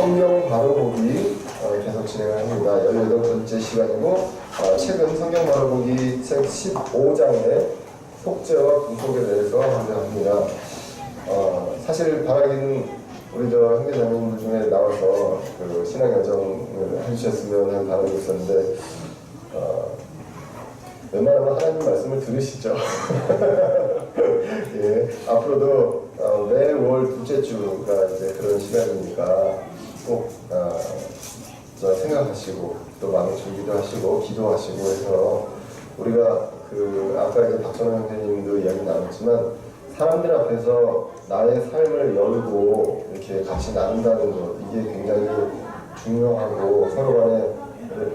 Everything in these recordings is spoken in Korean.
성경 바로 보기 계속 진행을 합니다. 18번째 시간이고 최근 성경 바로 보기 책 15장의 속죄와 구속에 대해서 합니다. 사실 바라기는 우리 형제자매님들 중에 나와서 그 신앙 여정을 해주셨으면 하는 바람이 있었는데 웬만하면 하나님 말씀을 들으시죠. 예, 앞으로도 매월 둘째 주가 이제 그런 시간이니까 꼭 생각하시고 또 마음의 준비도 하시고 기도하시고 해서 우리가 아까 이제 박선호 형제님도 이야기 나눴지만 사람들 앞에서 나의 삶을 열고 이렇게 같이 나눈다는 것 이게 굉장히 중요하고 서로 간에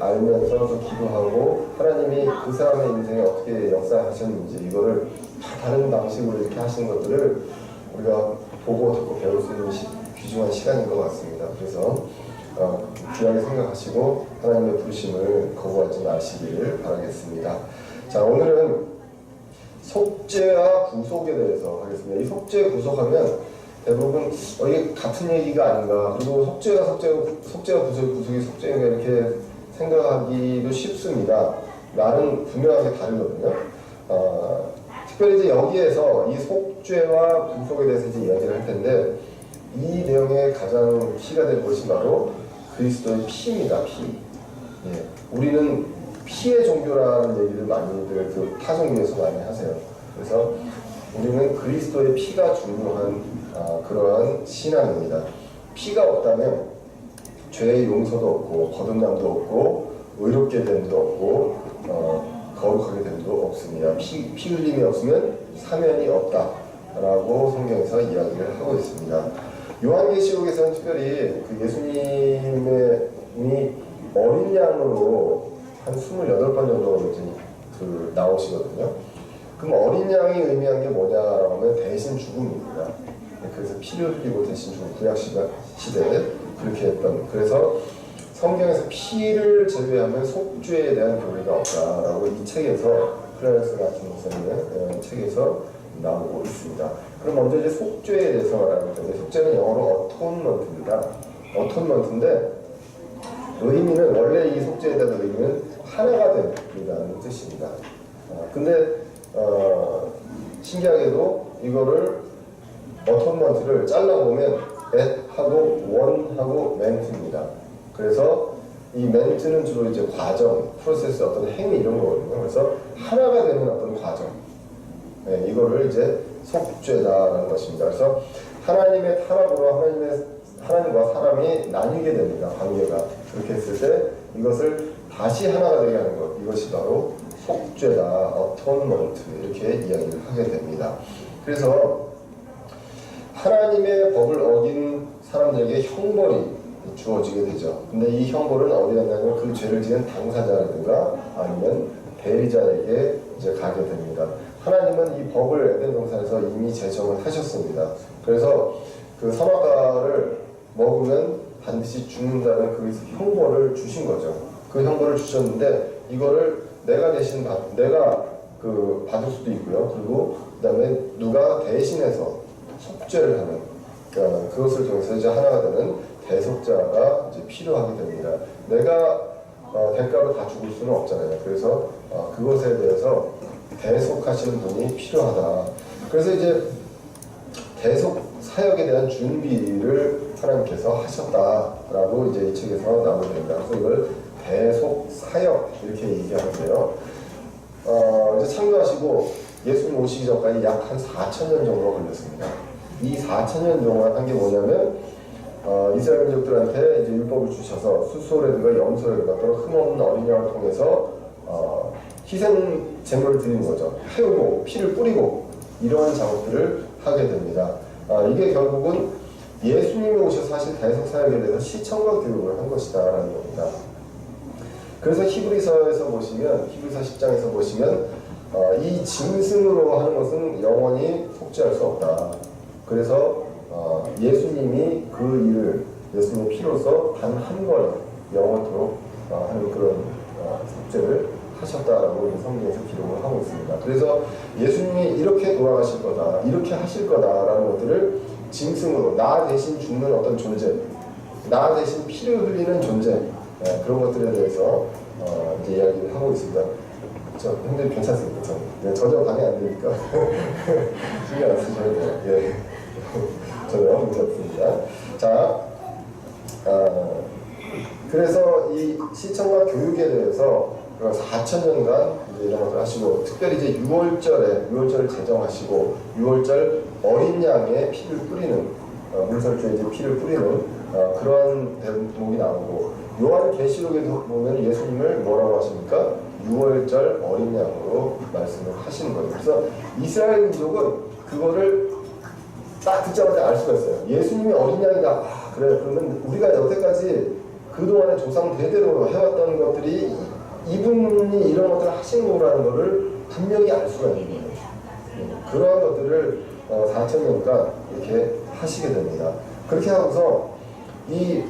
알면서 또 기도하고 하나님이 그 사람의 인생에 어떻게 역사하셨는지 이거를 다른 방식으로 이렇게 하신 것들을 우리가 보고 듣고 배울 수 있는 귀중한 시간인 것 같습니다. 그래서 귀하게 생각하시고 하나님의 부르심을 거부하지 마시길 바라겠습니다. 자, 오늘은 속죄와 구속에 대해서 하겠습니다. 이 속죄 구속하면 대부분 이게 같은 얘기가 아닌가, 그리고 속죄가 구속이 속죄인가 이렇게 생각하기도 쉽습니다. 말은 분명하게 다르거든요. 특별히 이제 여기에서 이 속죄와 구속에 대해서 이제 이야기를 할 텐데 이 내용의 가장 키가 될 것이 바로 그리스도의 피입니다. 피. 예. 우리는 피의 종교라는 얘기를 많이들 타 종교에서 많이 하세요. 그래서 우리는 그리스도의 피가 중요한 그러한 신앙입니다. 피가 없다면 죄의 용서도 없고 거듭남도 없고 의롭게 됨도 없고 거룩하게 됨도 없습니다. 피 흘림이 없으면 사면이 없다라고 성경에서 이야기를 하고 있습니다. 요한계시록에서는 특별히 그 예수님이 어린 양으로 한 28번 정도 나오시거든요. 그럼 어린 양이 의미한 게 뭐냐라고 하면 대신 죽음입니다. 그래서 피를 흘리고 대신 죽음, 구약 시대에 그렇게 했던, 그래서 성경에서 피를 제외하면 속죄에 대한 교리가 없다라고 이 책에서 클라레스 같은 목사님의 책에서 나오고 있습니다. 그럼 먼저 이제 속죄에 대해서 말하는 건데, 속죄는 영어로 어톤먼트입니다. 어톤먼트인데 의미는, 원래 이 속죄에 대한 의미는 하나가 됨이라는 뜻입니다. 근데 신기하게도 이거를 어톤먼트를 잘라보면 at하고 one하고 men트입니다. 그래서 이 men트는 주로 이제 과정, 프로세스, 어떤 행위 이런 거거든요. 그래서 하나가 되는 어떤 과정, 네, 이거를 이제 속죄다라는 것입니다. 그래서 하나님의 타락으로 하나님과 사람이 나뉘게 됩니다. 관계가. 그렇게 했을 때 이것을 다시 하나가 되게 하는 것, 이것이 바로 속죄다, 어톤먼트 이렇게 이야기를 하게 됩니다. 그래서 하나님의 법을 어긴 사람들에게 형벌이 주어지게 되죠. 근데 이 형벌은 어디 갔냐면 그 죄를 지은 당사자라든가 아니면 대리자에게 이제 가게 됩니다. 하나님은 이 법을 에덴 동산에서 이미 제정을 하셨습니다. 그래서 그 선악과를 먹으면 반드시 죽는다는 그 형벌을 주신 거죠. 그 형벌을 주셨는데 이거를 내가 받을 수도 있고요. 그리고 그다음에 누가 대신해서 속죄를 하는, 그것을 통해서 이제 하나가 되는 대속자가 이제 필요하게 됩니다. 내가 대가로 다 죽을 수는 없잖아요. 그래서 그것에 대해서 대속하시는 분이 필요하다. 그래서 이제 대속 사역에 대한 준비를 하나님께서 하셨다라고 이제 이 책에서 나오게 됩니다. 그래서 이걸 대속 사역 이렇게 얘기하는데요. 이제 참고하시고 예수님 오시기 전까지 약 한 4,000년 정도 걸렸습니다. 이 4,000년 동안 한 게 뭐냐면 이스라엘 민족들한테 이제 율법을 주셔서 수소라든가 염소라든가 또는 흠없는 어린 양을 통해서 희생 제물을 드리는 거죠. 태우고 피를 뿌리고 이러한 작업들을 하게 됩니다. 이게 결국은 예수님이 오셔서 사실 대속 사역에 대해서 시청과 교육을 한 것이다라는 겁니다. 그래서 히브리서에서 보시면, 히브리서 10장에서 보시면 이 짐승으로 하는 것은 영원히 속죄할 수 없다. 그래서 예수님이 그 일을 예수님의 피로서 단 한 번 영원토록 하는 그런 속죄를 하셨다라고 성경에서 기록을 하고 있습니다. 그래서 예수님이 이렇게 돌아가실 거다, 이렇게 하실 거다라는 것들을 짐승으로 나 대신 죽는 어떤 존재, 나 대신 피를 흘리는 존재, 그런 것들에 대해서 이제 이야기를 하고 있습니다. 저 형들 괜찮습니까? 전혀 감이 안 되니까 신경 안 쓰셔도 돼요. 예. 전혀 괜찮습니다. 자, 그래서 이 시청과 교육에 대해서 4,000년간 이런 것을 하시고, 특별히 이제 6월절을 제정하시고 6월절 어린 양의 피를 뿌리는, 문설주에 이제 피를 뿌리는 그런 대목이 나오고, 요한계시록에도 보면 예수님을 뭐라고 하십니까? 6월절 어린 양으로 말씀을 하시는 거죠. 그래서 이스라엘 민족은 그거를 딱 듣자마자 알 수가 있어요. 예수님이 어린 양이다. 아, 그래. 그러면 우리가 여태까지 그동안의 조상 대대로 해왔던 것들이 이분이 이런 것들을 하신 거라는 것을 분명히 알 수가 있는 거예요. 그러한 것들을 4,000년간 이렇게 하시게 됩니다. 그렇게 하고서 이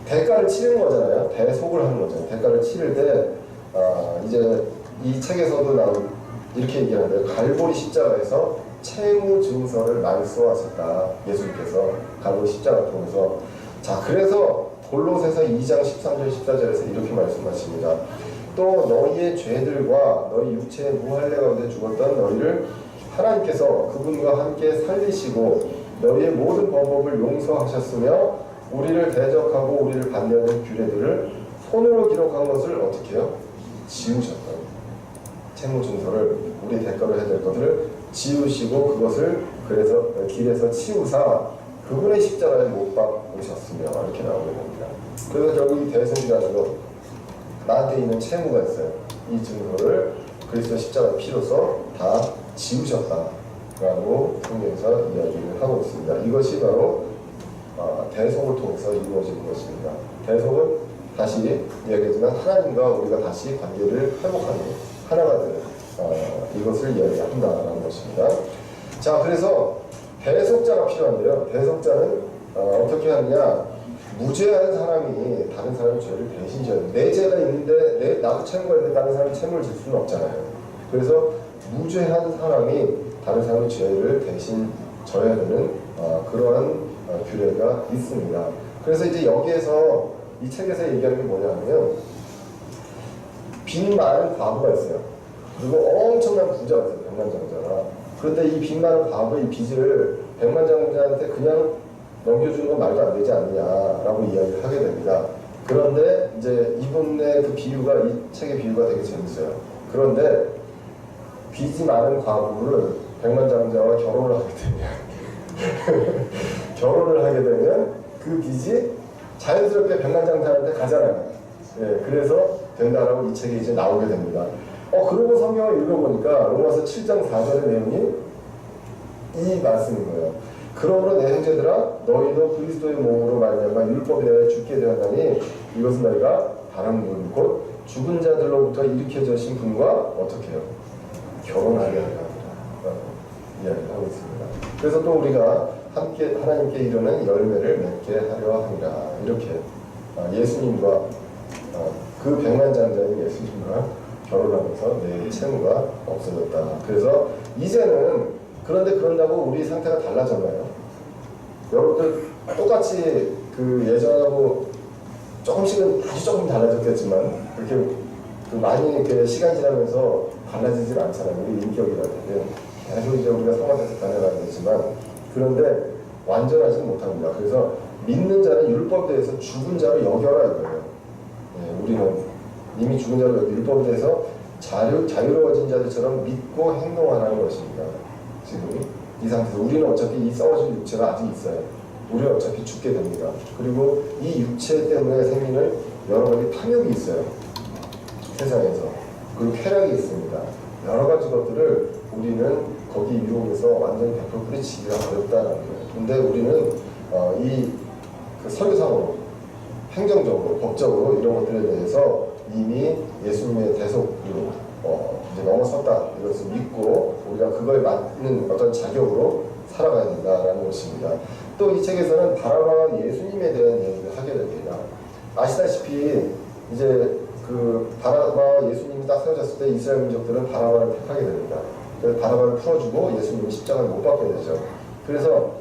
대가를 치르는 거잖아요. 대속을 하는 거잖아요. 대가를 치를 때 이제 이 책에서도 나온 이렇게 얘기하는데, 갈보리 십자가에서 채무 증서를 말소하셨다. 예수님께서 갈보리 십자가를 통해서. 자, 그래서 골로새서 2장 13절 14절에서 이렇게 말씀하십니다. 또 너희의 죄들과 너희 육체의 무할례 가운데 죽었던 너희를 하나님께서 그분과 함께 살리시고 너희의 모든 범법을 용서하셨으며 우리를 대적하고 우리를 반대하는 규례들을 손으로 기록한 것을 어떻게 해요? 지우셨다. 채무증서를, 우리 대가로 해야 될 것들을 지우시고 그것을 그래서 길에서 치우사 그분의 십자가에 못 박으셨으며, 이렇게 나오게 됩니다. 그래서 결국 이 대속이라는 것, 나한테 있는 채무가 있어요. 이 증거를 그리스도 십자가 피로서 다 지우셨다라고 성경에서 이야기를 하고 있습니다. 이것이 바로 대속을 통해서 이루어지는 것입니다. 대속은 다시 이야기하지만 하나님과 우리가 다시 관계를 회복하는, 하나가 되는 이것을 이야기한다는 것입니다. 자, 그래서 대속자가 필요한데요. 대속자는 어떻게 하느냐? 무죄한 사람이 다른 사람의 죄를 대신 져야 돼요. 내 죄가 있는데 나도 채무가 있는데 다른 사람이 채무를 질 수는 없잖아요. 그래서 무죄한 사람이 다른 사람의 죄를 대신 져야 되는 그러한 규례가 있습니다. 그래서 이제 여기에서 이 책에서 얘기하는 게 뭐냐면, 빚 많은 과부가 있어요. 그리고 엄청난 부자가 있어요. 백만장자가. 그런데 이 빚 많은 과부의 빚을 백만장자한테 그냥 넘겨주는 건 말도 안 되지 않느냐라고 이야기를 하게 됩니다. 그런데 이제 이분의 그 비유가, 이 책의 비유가 되게 재밌어요. 그런데 빚이 많은 과부를 백만장자와 결혼을 하게 되면 결혼을 하게 되면 그 빚이 자연스럽게 백만장자한테 가잖아요. 예, 그래서 된다라고 이 책에 이제 나오게 됩니다. 그러고 성경을 읽어보니까 로마서 7장 4절의 내용이 이 말씀인 거예요. 그러므로 내 형제들아, 너희도 그리스도의 몸으로 말미암아 율법에 대하여 죽게 되었나니 이것은 너희가 바라는 분, 곧 죽은 자들로부터 일으켜주신 분과 어떻게 해요? 결혼하게 하리라 이야기를 하고 있습니다. 그래서 또 우리가 함께 하나님께 이르는 열매를 맺게 하려 합니다. 이렇게 예수님과 그 백만장자인 예수님과 결혼하면서 내 채무가 없어졌다. 그래서 이제는, 그런데 그런다고 우리 상태가 달라졌나요? 여러분들 똑같이 그 예전하고 조금씩은 아주 조금 달라졌겠지만 그렇게 많이 이렇게 시간이 지나면서 달라지질 않잖아요. 우리 인격이라든지 계속 이제 우리가 성화돼서 변해가겠지만, 그런데 완전하지는 못합니다. 그래서 믿는 자는 율법에 대해서 죽은 자로 여겨라 이거예요. 예, 우리는 이미 죽은 자로 여겨 율법에 대해서 자유로워진 자들처럼 믿고 행동하라는 것입니다. 지금 이 상태에서 우리는 어차피 이 썩어진 육체가 아직 있어요. 우리는 어차피 죽게 됩니다. 그리고 이 육체 때문에 생기는 여러 가지 탐욕이 있어요. 세상에서. 그리고 쾌락이 있습니다. 여러 가지 것들을 우리는 거기 유혹에서 완전히 100% 뿌리치기가 어렵다는 거예요. 근데 우리는 그 서류상으로, 행정적으로, 법적으로 이런 것들에 대해서 이미 예수님의 대속으로 이제 넘어섰다. 이것을 믿고 우리가 그거에 맞는 어떤 자격으로 살아가야 된다라는 것입니다. 또 이 책에서는 바라바와 예수님에 대한 얘기를 하게 됩니다. 아시다시피 이제 그 바라바와 예수님이 딱 세워졌을 때 이스라엘 민족들은 바라바를 택하게 됩니다. 그래서 바라바를 풀어주고 예수님이 십자가를 못 박게 되죠. 그래서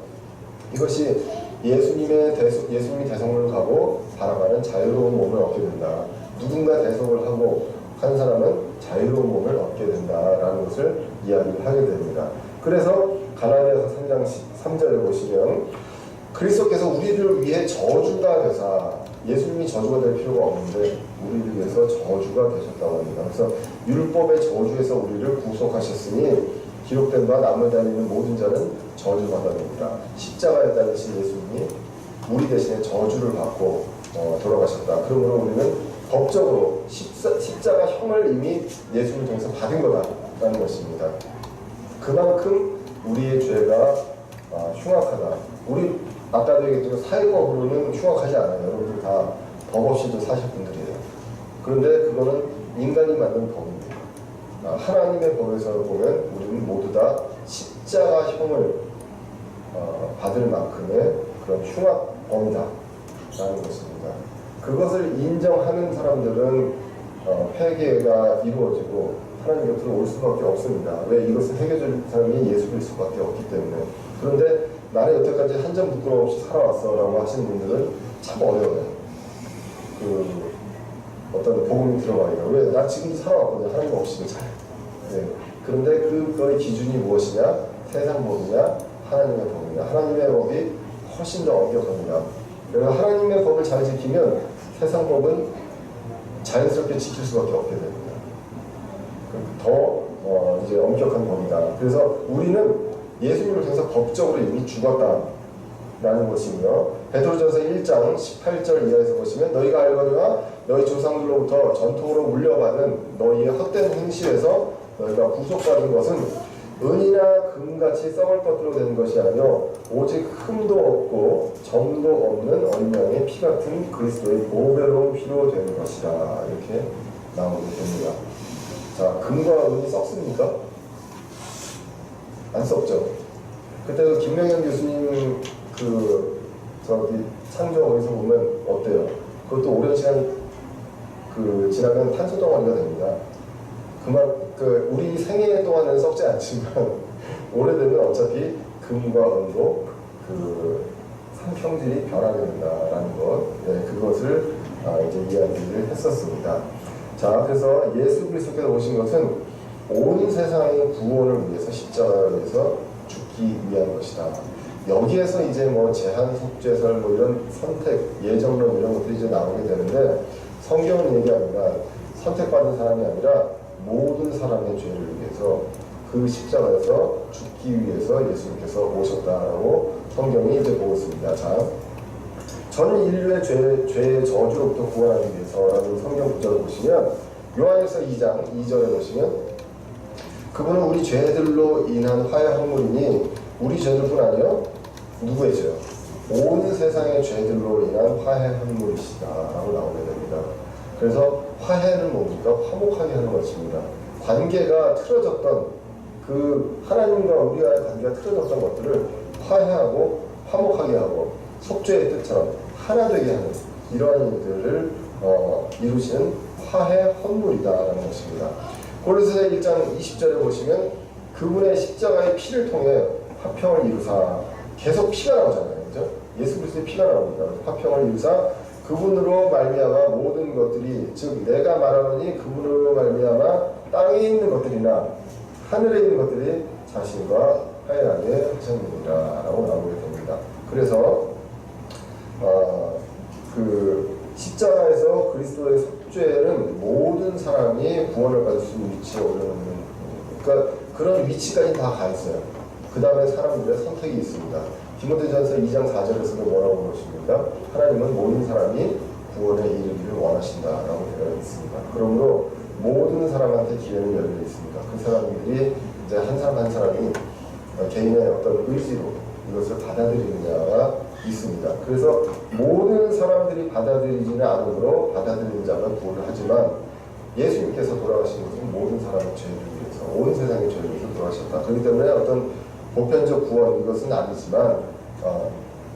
이것이 예수님이 대성을 가고 바라가는 자유로운 몸을 얻게 된다. 누군가 대성을 하고 한 사람은 자유로운 몸을 얻게 된다라는 것을 이야기를 하게 됩니다. 그래서 갈라디아서 3장 3절에 보시면 그리스도께서 우리를 위해 저주가 되사, 예수님이 저주가 될 필요가 없는데 우리를 위해서 저주가 되셨다고 합니다. 그래서 율법의 저주에서 우리를 구속하셨으니 기록된 바 남을 다니는 모든 자는 저주받아야 됩니다. 십자가에 달리신 예수님이 우리 대신에 저주를 받고 돌아가셨다. 그러므로 우리는 법적으로 십자가형을 이미 예수님을 통해서 받은 거다라는 것입니다. 그만큼 우리의 죄가 흉악하다. 우리 아까도 얘기했지만 사회법으로는 흉악하지 않아요. 여러분들 다 법 없이도 사실 분들이에요. 그런데 그거는 인간이 만든 법입니다. 하나님의 법에서 보면 우리는 모두 다 십자가형을 받을 만큼의 그런 흉악범이다라는 것입니다. 그것을 인정하는 사람들은 회개가 이루어지고 하나님 곁으로 올 수밖에 없습니다. 왜? 이것을 해결할 사람이 예수 그리스도밖에 없기 때문에. 그런데 나는 여태까지 한 점 부끄러움 없이 살아왔어 라고 하시는 분들은 참 어려워요. 어떤 복음이 들어가기가. 왜? 나 지금 살아왔거든. 하나님 없이도 잘. 네. 그런데 그거의 기준이 무엇이냐? 세상 법이냐? 하나님의 법이냐? 하나님의 법이 훨씬 더 엄격합니다. 그래서 하나님의 법을 잘 지키면 세상 법은 자연스럽게 지킬 수밖에 없게 됩니다. 더 이제 엄격한 법이다. 그래서 우리는 예수님을 통해서 법적으로 이미 죽었다라는 것이며, 베드로전서 1장 18절 이하에서 보시면 너희가 알거니와 너희 조상들로부터 전통으로 물려받은 너희의 헛된 행실에서 너희가 구속받은 것은 은이나 금같이 썩을 것들로 된 것이 아니요 오직 흠도 없고 점도 없는 어린 양의 피 같은 그리스도의 보배로운 피로 되는 것이다. 이렇게 나오게 됩니다. 자, 금과 은이 썩습니까? 안 썩죠. 그때 그 김명현 교수님 창조 어디서 보면 어때요? 그것도 오랜 시간 지나면 탄소 덩어리가 됩니다. 우리 생애 동안은 썩지 않지만 오래되면 어차피 금과 은도 상평질이 변하게 된다라는 것, 그것을 이제 이야기를 했었습니다. 자, 그래서 예수 그리스도께서 오신 것은 온 세상의 구원을 위해서 십자가에서 죽기 위한 것이다. 여기에서 이제 제한 속죄설 이런 선택, 예정론 이런 것들이 이제 나오게 되는데, 성경은 얘기합니다. 선택받은 사람이 아니라 모든 사람의 죄를 위해서 그 십자가에서 죽기 위해서 예수님께서 오셨다라고 성경이 이제 보고 있습니다. 자, 전 인류의 죄의 저주로부터 구원하기 위해서라는 성경 구절을 보시면 요한일서 2장 2절에 보시면 그분은 우리 죄들로 인한 화해 허물이니 우리 죄들뿐 아니요 누구의 죄요? 온 세상의 죄들로 인한 화해 허물이시다 라고 나오게 됩니다. 그래서 화해는 뭡니까? 화목하게 하는 것입니다. 관계가 틀어졌던 하나님과 우리와의 관계가 틀어졌던 것들을 화해하고 화목하게 하고 속죄의 뜻처럼 하나 되게 하는 이러한 일들을 이루시는 화해 헌물이다라는 것입니다. 고린도서 1장 20절에 보시면 그분의 십자가의 피를 통해 화평을 이루사, 계속 피가 나오잖아요. 그죠? 예수 그리스도의 피가 나옵니다. 화평을 이루사 그분으로 말미암아 모든 것들이, 즉 내가 말하노니 그분으로 말미암아 땅에 있는 것들이나 하늘에 있는 것들이 자신과 화해하게 하셨느니라 라고 나오게 됩니다. 그래서 십자가에서 그리스도의 속죄는 모든 사람이 구원을 받을 수 있는 위치에 올려놓는, 그러니까 그런 위치까지 다 가 있어요. 그 다음에 사람들의 선택이 있습니다. 디모데전서 2장 4절에서도 뭐라고 그러십니까? 하나님은 모든 사람이 구원에 이르기를 원하신다라고 되어 있습니다. 그러므로 모든 사람한테 기회는 열려 있습니다. 그 사람들이 이제 한 사람 한 사람이 개인의 어떤 의지로 이것을 받아들이느냐가 있습니다. 그래서 모든 사람들이 받아들이지는 않으므로 받아들이는 자가 구원을 하지만 예수님께서 돌아가신 것은 모든 사람의 죄를 위해서, 온 세상의 죄를 위해서 돌아가셨다. 그렇기 때문에 어떤 보편적 구원 이것은 아니지만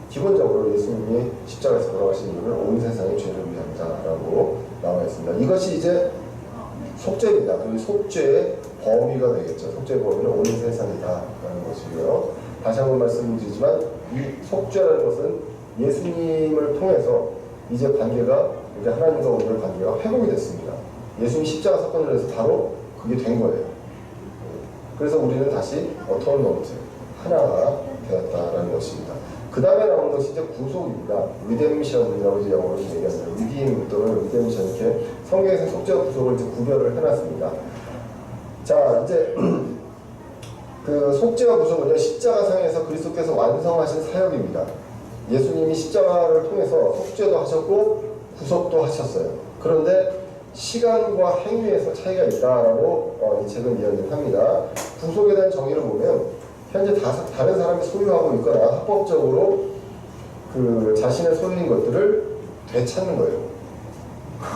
기본적으로 예수님이 십자가에서 돌아가신 이유는 온 세상의 죄를 위함이다라고 나와 있습니다. 이것이 이제 속죄입니다. 그리고 속죄의 범위가 되겠죠. 속죄의 범위는 온 세상이다라는 것이고요. 다시 한번 말씀드리지만 이 속죄라는 것은 예수님을 통해서 이제 관계가 우리 하나님과 우리의 관계가 회복이 됐습니다. 예수님 십자가 사건을 해서 바로 그게 된 거예요. 그래서 우리는 다시 어토너먼트 하나가 되었다라는 것입니다. 그 다음에 나오는 것이 이제 구속입니다. 리뎀션이라고 이제 영어로 얘기하는 리딤 또는 리뎀션, 이렇게 성경에서 속죄와 구속을 이제 구별을 해놨습니다. 자, 이제 그 속죄와 구속은요, 십자가상에서 그리스도께서 완성하신 사역입니다. 예수님이 십자가를 통해서 속죄도 하셨고 구속도 하셨어요. 그런데 시간과 행위에서 차이가 있다라고 이 책은 이야기를 합니다. 구속에 대한 정의를 보면 현재 다른 사람이 소유하고 있거나 합법적으로 그 자신의 소유인 것들을 되찾는 거예요.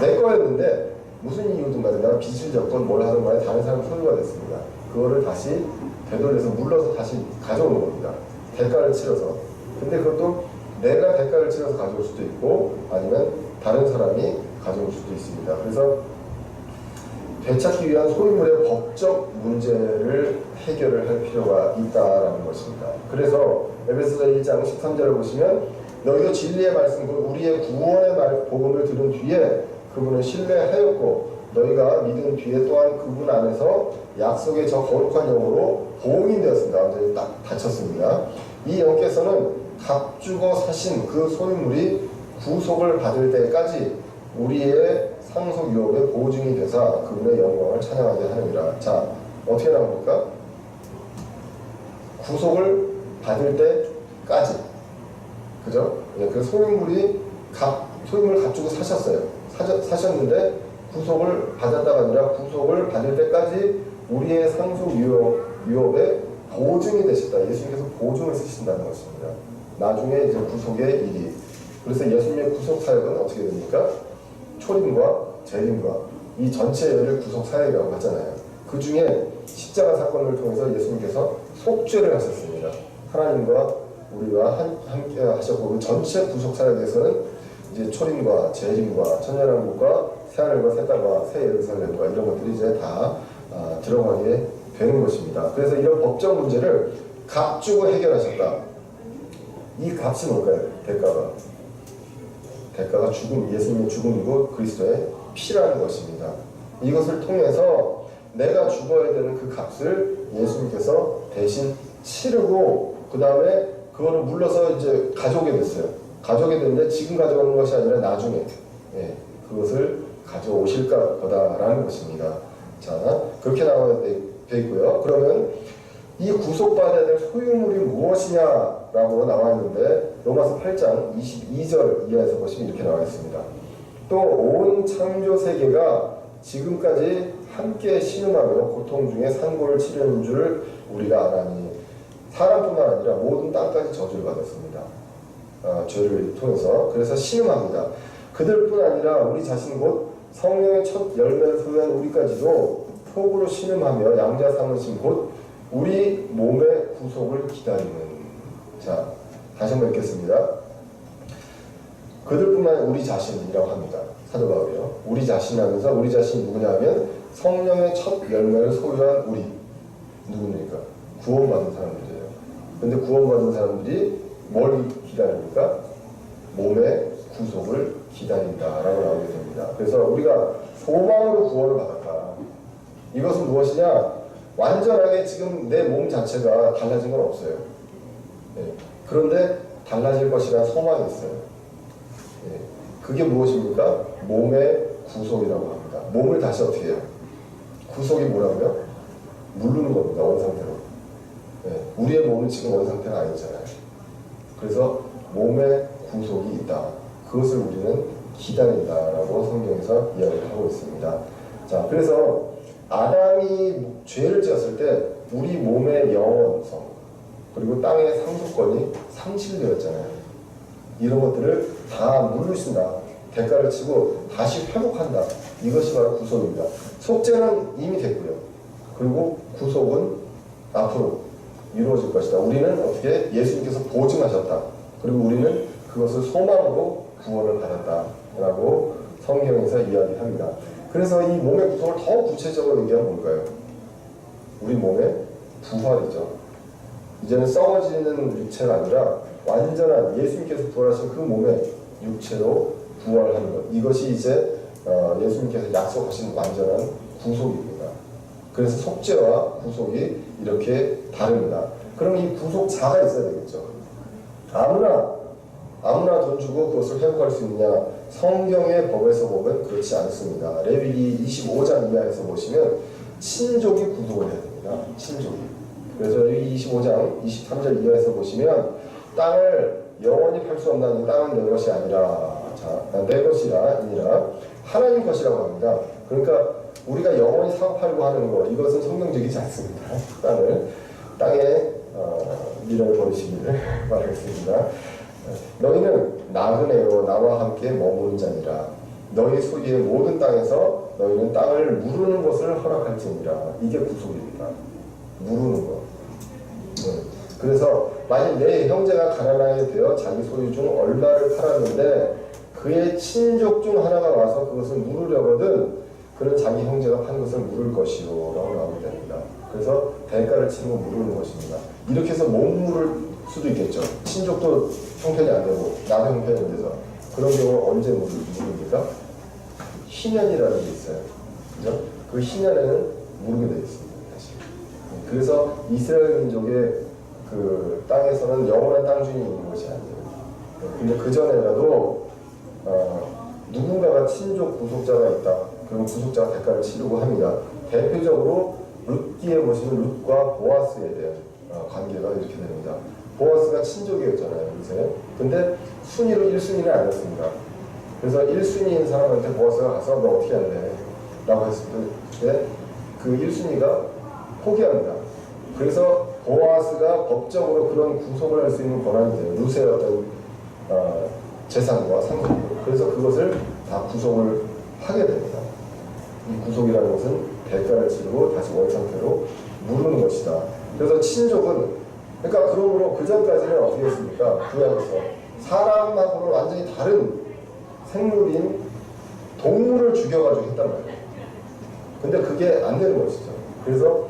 내 거였는데 무슨 이유든 간에 내가 빚을 졌건 뭘 하든 간에 다른 사람 소유가 됐습니다. 그거를 다시 되돌려서 물러서 다시 가져오는 겁니다. 대가를 치러서. 근데 그것도 내가 대가를 치러서 가져올 수도 있고 아니면 다른 사람이 가져올 수도 있습니다. 그래서 되찾기 위한 소유물의 법적 문제를 해결을 할 필요가 있다라는 것입니다. 그래서 에베소서 1장 13절을 보시면 너희도 진리의 말씀, 우리의 구원의 복음을 들은 뒤에 그분을 신뢰하였고 너희가 믿은 뒤에 또한 그분 안에서 약속의 저 거룩한 영으로 봉인되었습니다. 완전히 딱 닫혔습니다. 이 영께서는 값주고 사신 그 소유물이 구속을 받을 때까지 우리의 상속 유업의 보증이 되사 그분의 영광을 찬양하게 하느니라. 자, 어떻게 나옵니까? 구속을 받을 때까지, 그죠? 그 소유물을 값주고 사셨어요. 사셨는데 구속을 받았다가 아니라 구속을 받을 때까지 우리의 상속 유업의 보증이 되셨다. 예수님께서 보증을 쓰신다는 것입니다. 나중에 이제 구속의 일이. 그래서 예수님의 구속 사역은 어떻게 됩니까? 초림과 재림과 이 전체 열을 구속 사역이라고 하잖아요. 그 중에 십자가 사건을 통해서 예수님께서 속죄를 하셨습니다. 하나님과 우리와 함께 하셨고 그 전체 구속 사역에서는 이제 초림과 재림과 천년왕국과 새하늘과 새 땅과 새 예루살렘과 이런 것들이 이제 다 들어가게 되는 것입니다. 그래서 이런 법적 문제를 값주고 해결하셨다. 이 값이 뭘까요? 대가가 죽음, 예수님의 죽음이고 그리스도의 피라는 것입니다. 이것을 통해서 내가 죽어야 되는 그 값을 예수님께서 대신 치르고 그 다음에 그거를 물러서 이제 가져오게 됐어요. 가져오게 됐는데 지금 가져오는 것이 아니라 나중에 그것을 가져오실 거다라는 것입니다. 자, 그렇게 나와 돼 있고요. 그러면 이 구속받아야 될 소유물이 무엇이냐라고 나와 있는데 로마서 8장 22절 이하에서 보시면 이렇게 나와 있습니다. 또 온 창조 세계가 지금까지 함께 신음하며 고통 중에 산고를 치르는 줄 우리가 아나니 사람뿐만 아니라 모든 땅까지 저주를 받았습니다. 죄를 통해서. 그래서 신음합니다. 그들뿐 아니라 우리 자신 곧 성령의 첫 열매를 소유한 우리까지도 폭으로 신음하며 양자 삼으신 곧 우리 몸의 구속을 기다리는. 자, 다시 한번 읽겠습니다. 그들뿐만 아니라 우리 자신이라고 합니다. 사도 바울이요. 우리 자신하면서 우리 자신이 누구냐 하면 성령의 첫 열매를 소유한 우리. 누굽니까? 구원받은 사람들이에요. 근데 구원받은 사람들이 뭘 기다립니까? 몸의 구속을 기다린다라고 나오게 됩니다. 그래서 우리가 소망으로 구원을 받았다. 이것은 무엇이냐? 완전하게 지금 내 몸 자체가 달라진 건 없어요. 그런데 달라질 것이라는 소망이 있어요. 그게 무엇입니까? 몸의 구속이라고 합니다. 몸을 다시 어떻게 해요? 구속이 뭐라고요? 누르는 겁니다. 원상태로. 우리의 몸은 지금 원상태가 아니잖아요. 그래서 몸의 구속이 있다. 그것을 우리는 기다린다라고 성경에서 이야기를 하고 있습니다. 자, 그래서 아담이 죄를 지었을 때 우리 몸의 영원성 그리고 땅의 상속권이 상실되었잖아요. 이런 것들을 다 물르신다. 대가를 치고 다시 회복한다. 이것이 바로 구속입니다. 속죄는 이미 됐고요. 그리고 구속은 앞으로 이루어질 것이다. 우리는 어떻게 예수님께서 보증하셨다. 그리고 우리는 그것을 소망으로 구원을 받았다라고 성경에서 이야기합니다. 그래서 이 몸의 구속을 더 구체적으로 얘기하면 뭘까요? 우리 몸의 부활이죠. 이제는 썩어지는 육체가 아니라 완전한 예수님께서 부활하신 그 몸에 육체로 부활하는 것. 이것이 이제 예수님께서 약속하신 완전한 구속입니다. 그래서 속죄와 구속이 이렇게 다릅니다. 그럼 이 구속자가 있어야 되겠죠. 아무나 돈 주고 그것을 회복할 수 있느냐? 성경의 법에서 보면 그렇지 않습니다. 레위기 25장 이하에서 보시면 친족이 구속을 해야 됩니다. 친족이. 그래서 레위기 25장 23절 이하에서 보시면 땅을 영원히 팔 수 없나니 땅은 내 것이 아니라, 내 것이라 아니라 하나님 것이라고 합니다. 그러니까 우리가 영원히 사고 팔고 하는 거, 이것은 성경적이지 않습니다. 땅에 미련을 버리시기를 바라겠습니다. 너희는 나그네요 나와 함께 머무는 자니라. 너희 소유의 모든 땅에서 너희는 땅을 무르는 것을 허락할지니라. 이게 구속입니다. 무르는 것. 그래서 만약 내 형제가 가난하게 되어 자기 소유 중 얼마를 팔았는데 그의 친족 중 하나가 와서 그것을 물으려거든 그는 자기 형제가 판 것을 물을 것이요 라고 나오게 됩니다. 그래서 대가를 치고 물으는 것입니다. 이렇게 해서 못 물을 수도 있겠죠. 친족도 형편이 안 되고 나도 형편이 안 돼서 그런 경우는 언제 물습니까? 희년이라는 게 있어요. 그죠? 그 희년에는 물게 되어 있습니다. 사실. 그래서 이스라엘 민족의 그 땅에서는 영원한 땅 주인이 있는 것이 아니에요. 근데 그 전에라도 누군가가 친족 구속자가 있다. 그럼 구속자가 대가를 치르고 합니다. 대표적으로 룻기에 보시면 룻과 보아스에 대한 관계가 이렇게 됩니다. 보아스가 친족이었잖아요. 요새. 근데 순위로 1순위는 아니었습니다. 그래서 1순위인 사람한테 보아스가 가서 너 어떻게 할래? 라고 했을 때 그 1순위가 포기합니다. 그래서 보아스가 법적으로 그런 구속을 할 수 있는 권한이 돼요. 룻의 어떤 재산과 상속으로. 그래서 그것을 다 구속을 하게 됩니다. 이 구속이라는 것은 대가를 치르고 다시 원상태로 무르는 것이다. 그래서 친족은 그러니까 그러므로 그 전까지는 어떻게 했습니까? 구약에서 사람하고는 완전히 다른 생물인 동물을 죽여가지고 했단 말이에요. 근데 그게 안 되는 것이죠. 그래서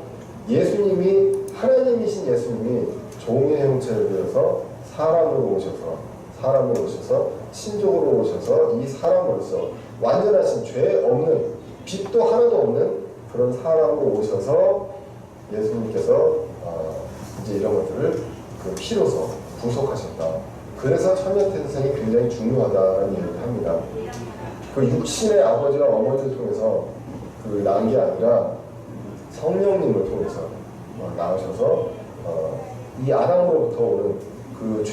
예수님이 하나님이신 예수님이 종의 형체를 들여서 사람으로 오셔서 친족으로 오셔서 이 사람으로서 완전하신 죄 없는 빚도 하나도 없는 그런 사람으로 오셔서 예수님께서 이제 이런 것들을 그 피로서 구속하셨다. 그래서 천연태생이 굉장히 중요하다는 얘기를 합니다. 그 육신의 아버지와 어머니를 통해서 그 낳은 게 아니라 성령님을 통해서 낳으셔서 이 아담으로부터 오는 그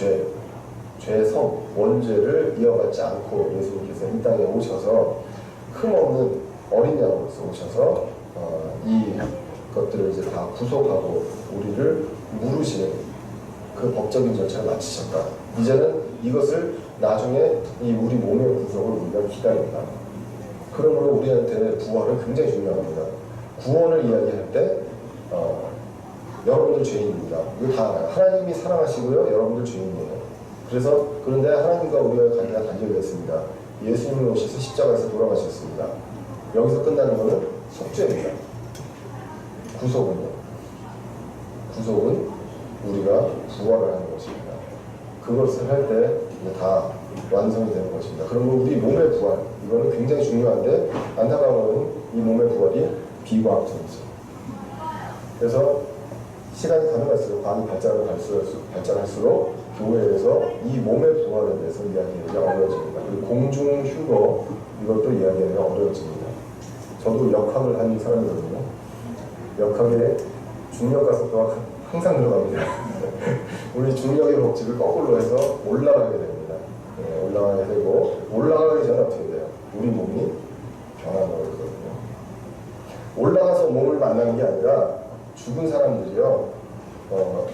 죄성, 원죄를 이어받지 않고 예수님께서 이 땅에 오셔서 흠없는 어린 양으로서 오셔서 이 것들을 이제 다 구속하고 우리를 물으시는 그 법적인 절차를 마치셨다. 이제는 이것을 나중에 이 우리 몸의 구속을 우리가 기다린다. 그러므로 우리한테 부활은 굉장히 중요합니다. 구원을 이야기할 때 여러분들 죄인입니다. 이거 다 알아요. 하나님이 사랑하시고요. 여러분들 죄인이에요. 그래서 그런데 하나님과 우리가 관계가 단절됐습니다. 예수님이 오셔서 십자가에서 돌아가셨습니다. 여기서 끝나는 것은 속죄입니다. 구속은 우리가 부활을 하는 것입니다. 그것을 할 때 다 완성이 되는 것입니다. 그러면 우리 몸의 부활, 이거는 굉장히 중요한데 안타까운 이 몸의 부활이 비과학적이죠. 그래서 시간이 가면 갈수록 과학이 발전할수록 교회에서 이 몸의 부활에 대해서 이야기하기가 어려워집니다. 그리고 공중 휴거 이것도 이야기하기가 어려워집니다. 저도 역학을 한 사람이거든요. 역학에 중력과 속도가 항상 들어갑니다. 우리 중력의 법칙을 거꾸로 해서 올라가게 됩니다. 올라가게 되고 올라가기 전에 어떻게 돼요? 우리 몸이 변화되거든요. 올라가서 몸을 만나는 게 아니라 죽은 사람들이요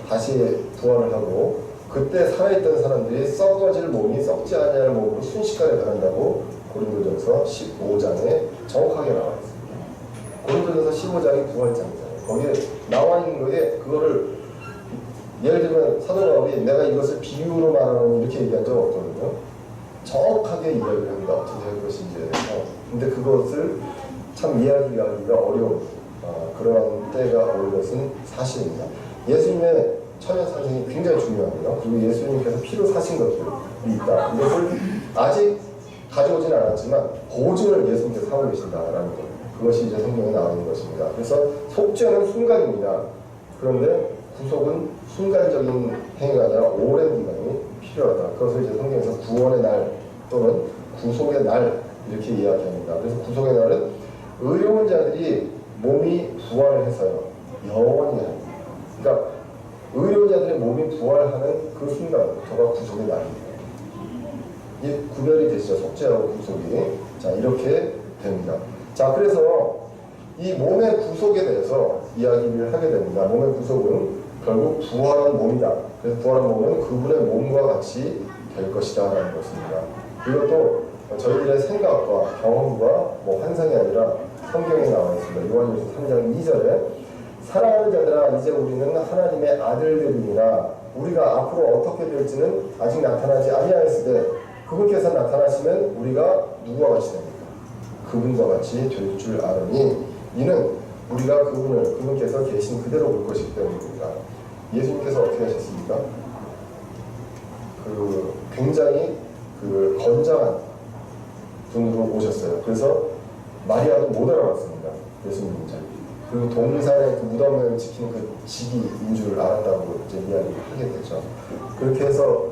다시 부활을 하고 그때 살아있던 사람들이 썩어질 몸이 썩지 아니할 몸으로 순식간에 변한다고 고린도전서 15장에 정확하게 나와 있습니다. 고린도전서 15장이 부활장이잖아요. 거기에 나와 있는 거에 그거를 예를 들면 사도 바울이 내가 이것을 비유로 말하는 이렇게 얘기한 적 없거든요. 정확하게 이야기를 합니다. 어떻게 할 것인지에 대해서. 근데 그것을 참 이야기하기가 어려운 그러한 때가 올 것은 사실입니다. 예수님의 천연 산생이 굉장히 중요하고요. 그리고 예수님께서 피로 사신 것들이 있다. 이것을 아직 가져오진 않았지만 보증을 예수님께서 하고 계신다라는 것. 그것이 이제 성경에 나와 있는 것입니다. 그래서 속죄는 순간입니다. 그런데 구속은 순간적인 행위가 아니라 오랜 기간이 필요하다. 그것을 이제 성경에서 구원의 날 또는 구속의 날 이렇게 이야기합니다. 그래서 구속의 날은 의로운 자들이 몸이 부활해서요 영원히 합니다. 그러니까 의로운 자들의 몸이 부활하는 그 순간부터가 구속의 날입니다. 이게 구별이 되시죠. 속죄하고 구속이. 자, 이렇게 됩니다. 자, 그래서 이 몸의 구속에 대해서 이야기를 하게 됩니다. 몸의 구속은 결국 부활한 몸이다. 그래서 부활한 몸은 그분의 몸과 같이 될 것이다 라는 것입니다. 이것도 저희들의 생각과 경험과 환상이 아니라 성경에 나와 있습니다. 요한일서 3장 2절에 사랑하는 자들아 이제 우리는 하나님의 아들들이니라 우리가 앞으로 어떻게 될지는 아직 나타나지 아니하였으되 그분께서 나타나시면 우리가 누구와 같이 됩니까? 그분과 같이 될 줄 아느니 이는 우리가 그분께서 계신 그대로 볼 것이기 때문입니다. 예수님께서 어떻게 하셨습니까? 굉장히 건장한 분으로 오셨어요. 그래서 마리아도 못 알아봤습니다. 예수님을. 그리고 동산의 그 무덤을 지키는 그 직위인 줄 알았다고 이제 이야기를 하게 되죠. 그렇게 해서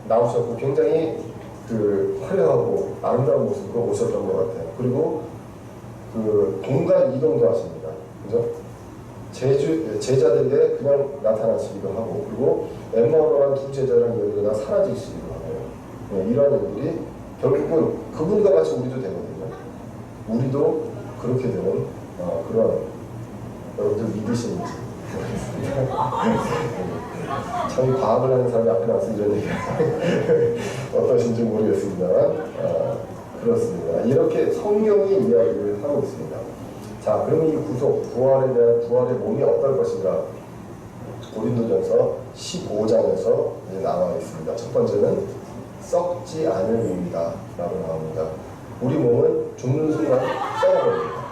나오셨고 굉장히 화려하고 아름다운 모습으로 오셨던 것 같아요. 그리고 공간 이동도 하십니다. 그죠? 제자들에게 그냥 나타나시기도 하고, 그리고 엠마오로 간 두 제자랑 이어지다 사라지시기도 하고, 네, 이러한 일들이 결국은 그분과 같이 우리도 되거든요. 우리도 그렇게 되는 그런 여러분들 믿으시는지 참 과학을 하는 사람이 앞에 나와서 이런 얘기 어떠신지 모르겠습니다만 그렇습니다. 이렇게 성경이 이야기를 하고 있습니다. 자, 그러면 이 구속, 부활에 대한 부활의 몸이 어떨 것인가? 고린도전서 15장에서 나와 있습니다. 첫 번째는 썩지 않을 몸이다 라고 나옵니다. 우리 몸은 죽는 순간 썩어버립니다.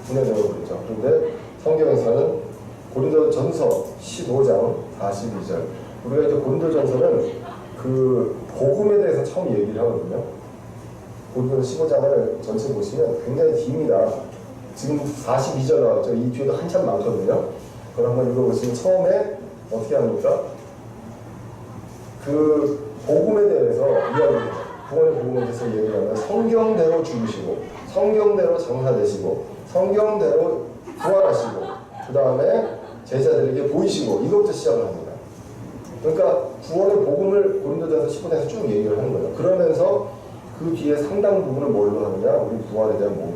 분해되어버리죠. 그런데 성경에서는 고린도전서 15장 42절, 우리가 이제 고린도전서는 복음에 대해서 처음 얘기를 하거든요. 고린도전서 15장을 전체 보시면 굉장히 깁니다. 지금 42절 나왔죠. 이 뒤에도 한참 많거든요. 그걸 한번 읽어보시면 처음에 어떻게 합니까? 복음에 대해서 이야기해요. 구원의 복음에 대해서 얘기하면 성경대로 죽으시고, 성경대로 장사되시고, 성경대로 부활하시고, 그 다음에 제자들에게 보이시고, 이것부터 시작을 합니다. 그러니까 구원의 복음을 고린도전서 15장에서 쭉 얘기를 하는 거예요. 그러면서 그 뒤에 상당 부분을 뭘로 하느냐? 우리 부활에 대한 몸,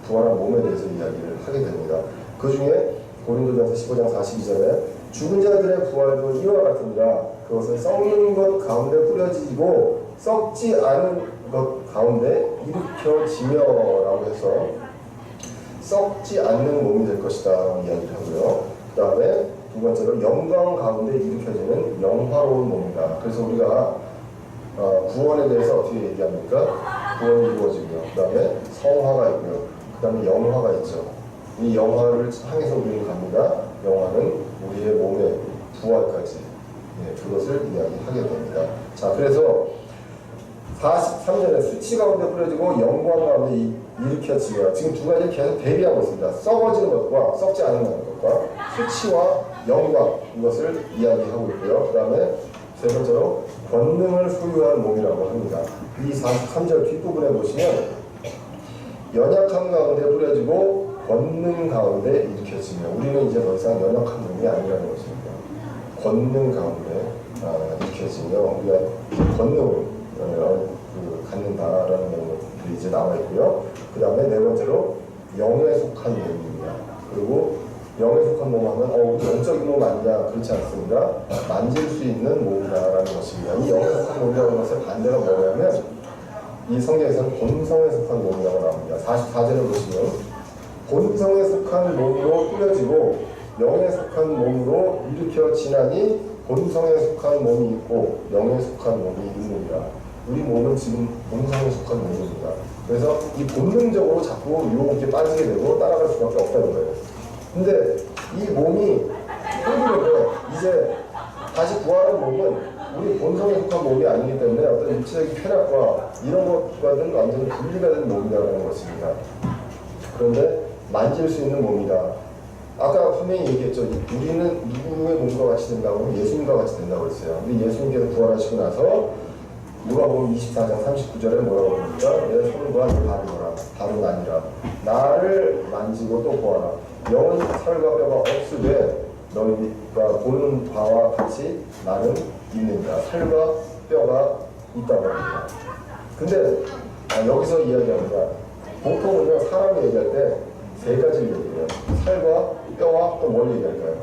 부활한 몸에 대해서 이야기를 하게 됩니다. 그 중에 고린도전서 15장 42절에 죽은 자들의 부활도 이와 같으니라. 그것은 썩는 것 가운데 뿌려지고 썩지 않은 것 가운데 일으켜지며라고 해서 썩지 않는 몸이 될 것이다 라고 이야기를 하고요. 그 다음에 두 번째로 영광 가운데 일으켜지는 영화로운 몸이다. 그래서 우리가 구원에 대해서 어떻게 얘기합니까? 구원이 이루어지고요. 그 다음에 성화가 있고요. 그 다음에 영화가 있죠. 이 영화를 향해서 우리는 갑니다. 영화는 우리의 몸의 부활까지, 그것을 이야기하게 됩니다. 자, 그래서 43절에 수치 가운데 뿌려지고 영광 가운데 일으켜지며, 지금 두 가지를 계속 대비하고 있습니다. 썩어지는 것과 썩지 않은 것과 수치와 영광, 이것을 이야기하고 있고요. 그 다음에 세 번째로 권능을 소유한 몸이라고 합니다. 이 43절 뒷부분에 보시면 연약함 가운데 뿌려지고 권능 가운데 일으켜지며, 우리는 이제 더 이상 연약한 몸이 아니라는 것입니다. 권능 가운데 일으켜지며 우리가 권능을 갖는다라는 내용들이 이제 나와 있고요. 그 다음에 네 번째로 영에 속한 몸입니다. 그리고 영에 속한 몸 하면 우리 영적인 몸 아니냐? 그렇지 않습니다. 만질 수 있는 몸이다라는 것입니다. 이 영에 속한 몸이라는 것의 반대가 뭐냐면 이 성경에서는 본성에 속한 몸이라고 나옵니다. 44절을 보시면 본성에 속한 몸으로 뿌려지고 영에 속한 몸으로 일으켜지나니 본성에 속한 몸이 있고 영에 속한 몸이 있느니라. 우리 몸은 지금 본성에 속한 몸입니다. 그래서 이 본능적으로 자꾸 유혹에 빠지게 되고 따라갈 수밖에 없다는 거예요. 근데 이 몸이 생기는데 이제 다시 구하는 몸은 우리 본성에 속한 몸이 아니기 때문에 어떤 육체적인 쾌락과 이런 것과는 완전히 분리가 된 몸이라는 것입니다. 그런데 만질 수 있는 몸이다. 아까 분명히 얘기했죠. 우리는 누구의 몸과 같이 된다고? 예수님과 같이 된다고 했어요. 근데 예수님께서 부활하시고 나서 누가복음 24장 39절에 뭐라고 합니까? 내 손과 내 발이라 다른 아니라 나를 만지고 또 보아라. 영은 살과 뼈가 없으되 너희가 보는 바와 같이 나는 있느니라. 살과 뼈가 있다고 합니다. 근데 여기서 이야기합니다. 보통은요 사람이 얘기할 때 세 가지를 얘기해요. 살과 뼈와 또 뭘 얘기할까요?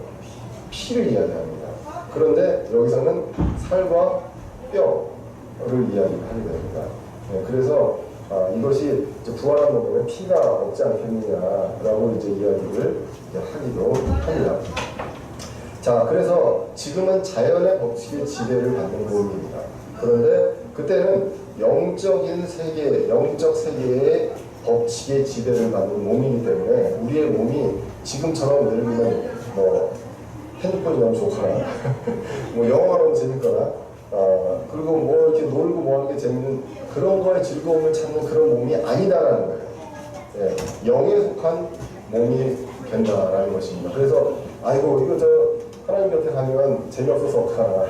피를 이야기합니다. 그런데 여기서는 살과 뼈를 이야기하게 됩니다. 네, 그래서 이것이 부활한 몸에는 피가 없지 않겠느냐라고 이제 이야기를 하기도 합니다. 자, 그래서 지금은 자연의 법칙의 지배를 받는 몸입니다. 그런데 그때는 영적인 세계, 영적 세계의 법칙의 지배를 받는 몸이기 때문에 우리의 몸이 지금처럼 예를 들면 뭐 핸드폰이 너무 좋거나 뭐 영화가 너무 재밌거나 그리고 뭐 이렇게 놀고 뭐 하는 게 재밌는 그런 거에 즐거움을 찾는 그런 몸이 아니다라는 거예요. 예, 영에 속한 몸이 된다라는 것입니다. 그래서 아이고 이거 저 하나님 곁에 가면 재미없어서 어떡하나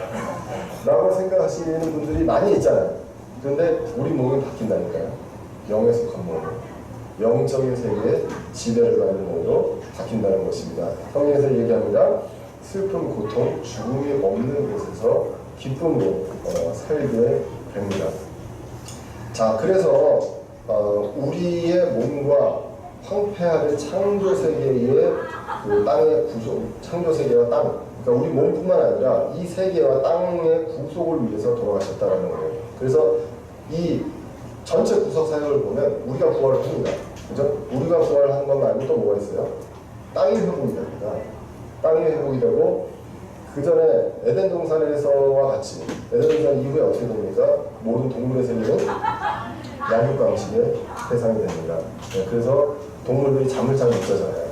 라고 생각하시는 분들이 많이 있잖아요. 그런데 우리 몸이 바뀐다니까요. 영에 속한 몸으로 영적인 세계에 지배를 받는 몸으로 바뀐다는 것입니다. 성경에서 얘기합니다. 슬픔, 고통, 죽음이 없는 곳에서 기쁨으로 살게 됩니다. 자, 그래서 우리의 몸과 황폐하는 창조 세계의 그 땅의 구속, 창조 세계와 땅, 그러니까 우리 몸뿐만 아니라 이 세계와 땅의 구속을 위해서 돌아가셨다는 거예요. 그래서 이 전체 구속 사역을 보면 우리가 부활을 합니다. 그죠? 우리가 부활하는 것 말고 또 뭐가 있어요? 땅이 회복이 됩니다. 땅이 회복이 되고 그 전에 에덴 동산에서와 같이 에덴 동산 이후에 어떻게 됩니까? 모든 동물의 세계는 양육강식의 대상이 됩니다. 네, 그래서 동물들이 잠을 잘 못 자잖아요.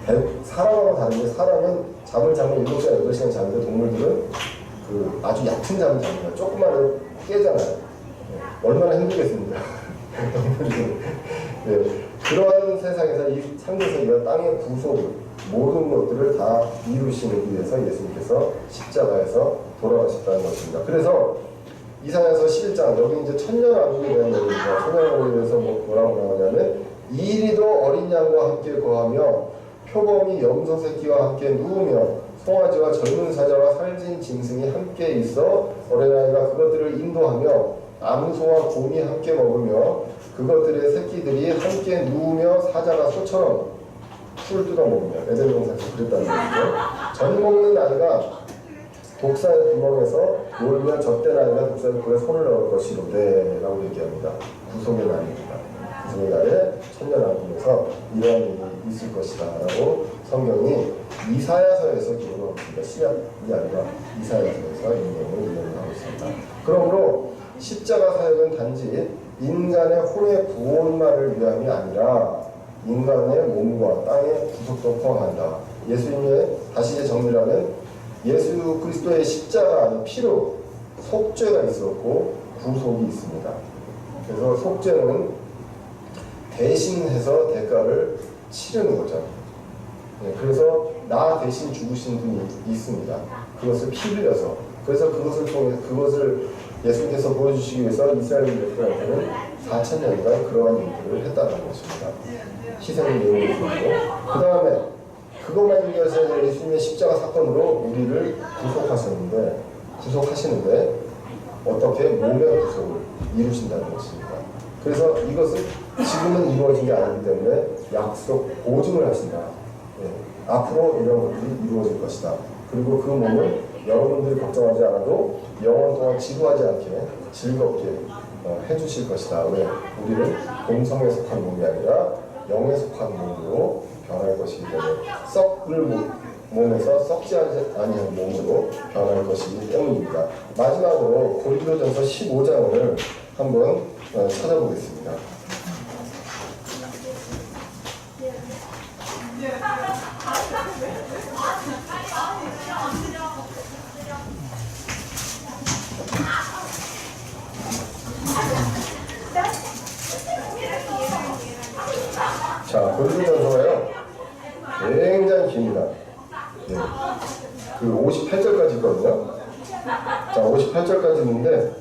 네. 사람하고 다른데 사람은 잠을 자면 7시간, 8시간 자는데 동물들은 그 아주 얕은 잠을 잡니다. 조금만 깨잖아요. 네. 얼마나 힘들겠습니까? 네. 그러한 세상에서 이 창조세계와 땅의 구속을 모든 것들을 다 이루시기 위해서 예수님께서 십자가에서 돌아가셨다는 것입니다. 그래서 이사야서 11장 여기 이제 천년왕국에 대한 얘기입니다. 천년왕국에 대해서 뭐라고 나오냐면 이리도 어린 양과 함께 거하며 표범이 염소 새끼와 함께 누우며 송아지와 젊은 사자와 살진 짐승이 함께 있어 어린아이가 그것들을 인도하며 암소와 곰이 함께 먹으며 그것들의 새끼들이 함께 누우며 사자가 소처럼 풀을 뜯어먹으며 에덴 동산에서 그랬다는 거죠. 젖 먹는 아이가 독사의 구멍에서 놀며 젖된 아이가 독사의 굴에 손을 넣을 것이로되 라고 얘기합니다. 구속의 날입니다. 구속의 날에 천년왕국에서 이러한 일이 있을 것이다 라고 성경이 이사야서에서 기록하고 있습니다. 신약이 아니라 이사야서에서 이 내용을 이야기하고 있습니다. 그러므로 십자가 사역은 단지 인간의 혼의 구원만을 위함이 아니라 인간의 몸과 땅의 구속도 포함한다. 예수님의 다시 이제 정리하면 예수 그리스도의 십자가 안에 피로 속죄가 있었고 구속이 있습니다. 그래서 속죄는 대신해서 대가를 치르는 거죠. 네, 그래서 나 대신 죽으신 분이 있습니다. 그것을 피 흘려서. 그래서 그것을 통해 그것을 예수님께서 보여주시기 위해서 이스라엘 백성한테는 4,000년간 그러한 일들을 했다는 것입니다. 희생을 예고해주고 그 다음에 그것만 위해서 예수님의 십자가 사건으로 우리를 구속하시는데 어떻게 몸의 구속을 이루신다는 것입니다. 그래서 이것은 지금은 이루어진 게 아니기 때문에 약속 보증을 하신다. 네. 앞으로 이런 것들이 이루어질 것이다. 그리고 그 몸을 여러분들이 걱정하지 않아도 영원 동안 지루하지 않게 즐겁게 해주실 것이다. 왜? 우리는 본성에 속한 몸이 아니라 영에 속한 몸으로 변할 것이기 때문에 썩을 몸에서 썩지 아니한 몸으로 변할 것이기 때문입니다. 마지막으로 고린도전서 15장을 한번 찾아보겠습니다. 고린도전서가요 굉장히 깁니다. 네. 그 58절까지 있거든요. 자, 58절까지 있는데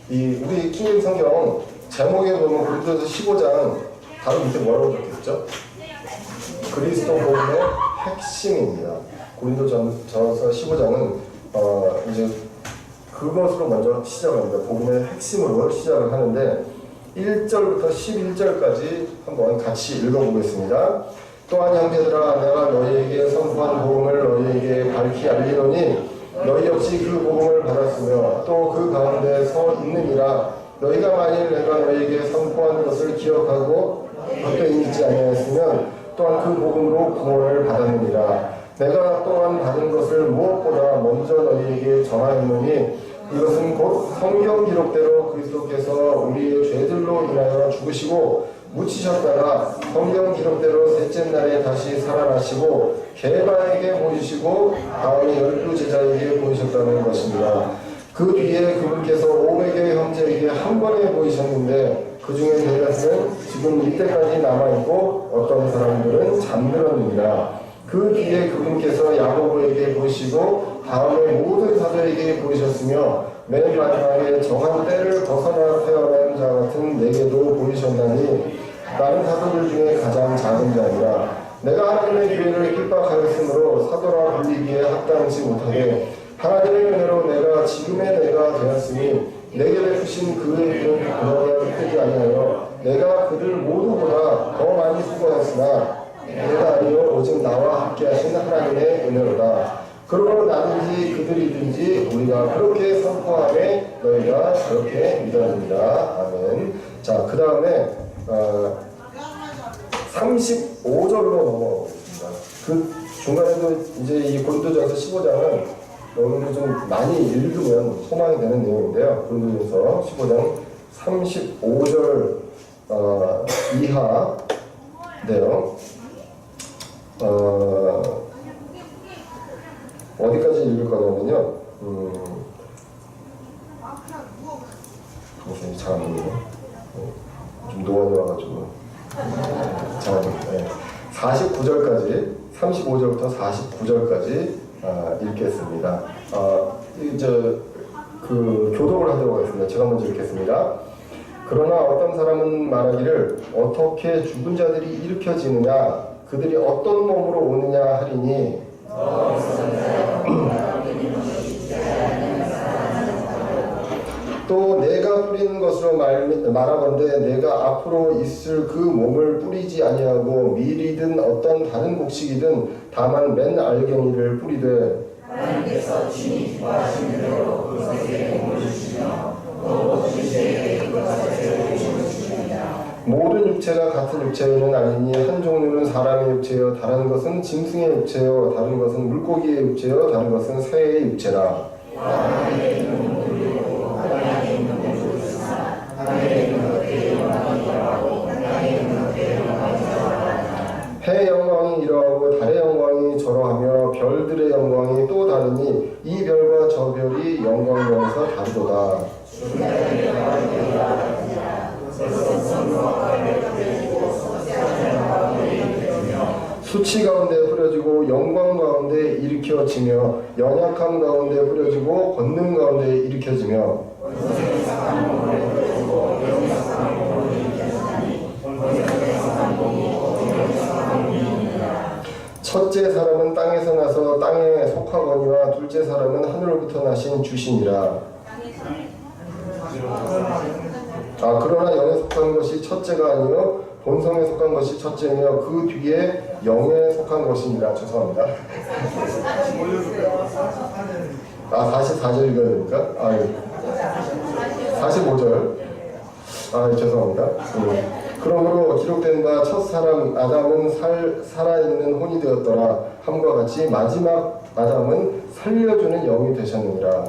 우리 킹제임스 성경 제목에 보면 고린도전서 15장 바로 밑에 뭐라고 적혀있죠? 그리스도 복음의 핵심입니다. 고린도전서 15장은 이제 그것으로 먼저 시작합니다. 복음의 핵심으로 시작을 하는데 1절부터 11절까지 한번 같이 읽어보겠습니다. 또한 형제들아 내가 너희에게 선포한 복음을 너희에게 밝히 알리노니 너희 역시 그 복음을 받았으며 또 그 가운데 서 있느니라. 너희가 만일 내가 너희에게 선포한 것을 기억하고 헛되이 잊지 아니하였으면 또한 그 복음으로 구원을 받았느니라. 내가 또한 받은 것을 무엇보다 먼저 너희에게 전하였노니 이것은 곧 성경 기록대로 그리스도께서 우리의 죄들로 인하여 죽으시고 묻히셨다가 성경 기록대로 셋째 날에 다시 살아나시고 게바에게 보이시고 다음에 12제자에게 보이셨다는 것입니다. 그 뒤에 그분께서 500여 형제에게 한 번에 보이셨는데 그 중에 대다수는 지금 이때까지 남아있고 어떤 사람들은 잠들었느니라. 그 뒤에 그분께서 야고보에게 보이시고 다음에 모든 사도에게 보이셨으며 맨 마지막에 정한 때를 벗어나 태어난 자 같은 내게도 보이셨나니 다른 사도들 중에 가장 작은 자니라. 내가 하나님의 교회를 핍박하였으므로 사도라 불리기에 합당치 못하되 하나님의 은혜로 내가 지금의 내가 되었으니 내게 베푸신 그의 이름 그녀가 크지 아니하여 내가 그들 모두보다 더 많이 수고하였으나 내가 아니요 오직 나와 함께하신 하나님의 은혜로다. 그러므로 나든지 그들이든지 우리가 그렇게 선포하되 너희가 그렇게 믿어냅니다. 아멘. 자, 그 다음에 35절로 넘어가겠습니다. 그 중간에도 이제 이 고린도전서 15장은 여러분들 좀 많이 읽으면 소망이 되는 내용인데요. 고린도전서 15장 35절 이하 내용 어디까지 읽을 거냐면요. 잘 안 보이네. 좀 노안이 와가지고. 자, 49절까지, 35절부터 49절까지 읽겠습니다. 교독을 하도록 하겠습니다. 제가 먼저 읽겠습니다. 그러나 어떤 사람은 말하기를 어떻게 죽은 자들이 일으켜지느냐 그들이 어떤 몸으로 오느냐 하리니 또 내가 뿌리는 것으로 말하건대 내가 앞으로 있을 그 몸을 뿌리지 아니하고 밀이든 어떤 다른 곡식이든 다만 맨 알갱이를 뿌리되 하나님께서 친히 기뻐하시는 대로 그것에게 몸을 주시며 또 모든 육체에게 그것에게 몸을 주시느니라. 모든 육체가 같은 육체는 아니니 한 종류는 사람의 육체요 다른 것은 짐승의 육체요 다른 것은 물고기의 육체요 다른 것은 새의 육체라. 해의 영광이 이러하고 달의 영광이 저러하며 별들의 영광이 또 다르니 이 별과 저 별이 영광면에서 다르도다. 수치 가운데 뿌려지고 영광 가운데 일으켜지며 연약함 가운데 뿌려지고 권능 가운데 일으켜지며 첫째 사람은 땅에서 나서 땅에 속하거니와 둘째 사람은 하늘로부터 나신 주시니라. 그러나 영에 속한 것이 첫째가 아니요 본성에 속한 것이 첫째며 그 뒤에 영에 속한 것이니라. 죄송합니다. 44절 읽어야 됩니까? 45절. 죄송합니다. 그러므로 기록된 바 첫사람 아담은 살아있는 혼이 되었더라 함과 같이 마지막 아담은 살려주는 영이 되셨느니라.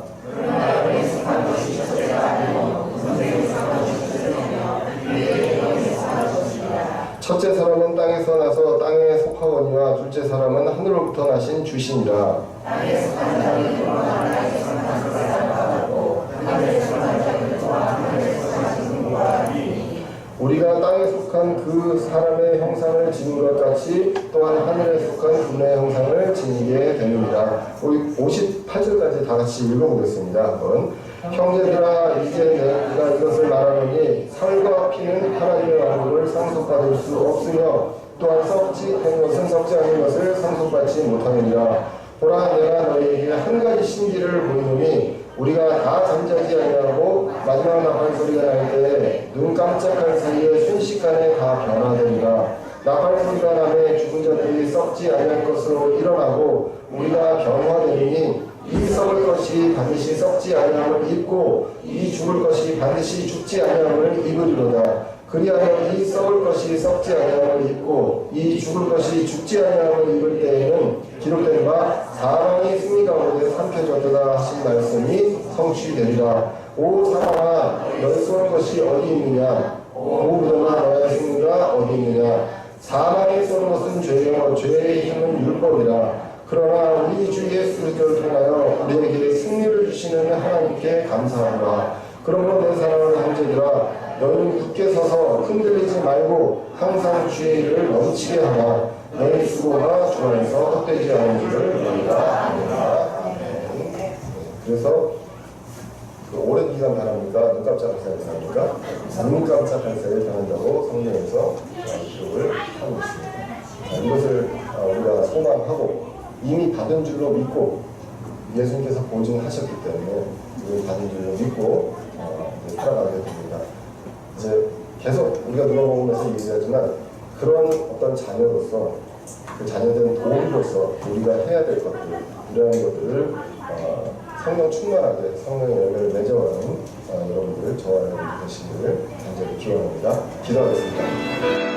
첫째 사람은 땅에서 나서 땅에 속하거니와 둘째 사람은 하늘로부터 나신 주시니라. 우리가 땅에 속한 그 사람의 형상을 지닌 것 같이 또한 하늘에 속한 그분의 형상을 지니게 됩니다. 우리 58절까지 다 같이 읽어보겠습니다. 한번. 형제들아 이제 내가 이것을 말하노니 살과 피는 하나님의 왕국을 상속받을 수 없으며 또한 썩지 된 것은 썩지 않은 것을 상속받지 못하느니라. 보라 내가 너희에게 한 가지 신기를 보이노니 우리가 다 잠자지 아니하고 마지막 나팔 소리가 날 때 눈 깜짝할 사이에 순식간에 다 변화되리라. 나팔 소리가 나매 죽은 자들이 썩지 아니할 것으로 일어나고 우리가 변화되리니 이 썩을 것이 반드시 썩지 아니함을 입고 이 죽을 것이 반드시 죽지 아니함을 입으리로다. 그리하여 이 썩을 것이 썩지 아니함을 입고 이 죽을 것이 죽지 아니함을 입을 때에는 기록된 바 사망이 승리 가운데 삼켜졌다 하신 말씀이 성취되리라. 오 사망아 너희 쏘는 것이 어디 있느냐? 오 무덤아 너의 승리가 어디 있느냐? 사망이 쏘는 것은 죄요 죄의 힘은 율법이라. 그러나 우리 주 예수 그리스도를 통하여 우리에게 승리를 주시는 하나님께 감사하노라. 그러므로 내 사랑하는 형제들아 너희는 굳게 서서 흔들리지 말고 항상 주의 일을 넘치게 하라. 너희 수고가 주 안에서 헛되지 않은 줄을 너희가 아노라. 그래서 오랜 기간 바랍니까? 눈 깜짝할 사이에 바랍니까? 눈 깜짝할 사이에 변한다고 성경에서 기록을 하고 있습니다. 이것을 우리가 소망하고 이미 받은 줄로 믿고 예수님께서 보증하셨기 때문에 이미 받은 줄로 믿고 살아가게 됩니다. 이제 계속 우리가 누가복음에서 얘기하지만 그런 어떤 자녀로서 그 자녀된 도움으로서 우리가 해야 될 것들 이러한 것들을 성령 충만하게 성령의 열매를 맺어가는 여러분들 저와 여러분들 되시기를 간절히 기원합니다. 기도하겠습니다.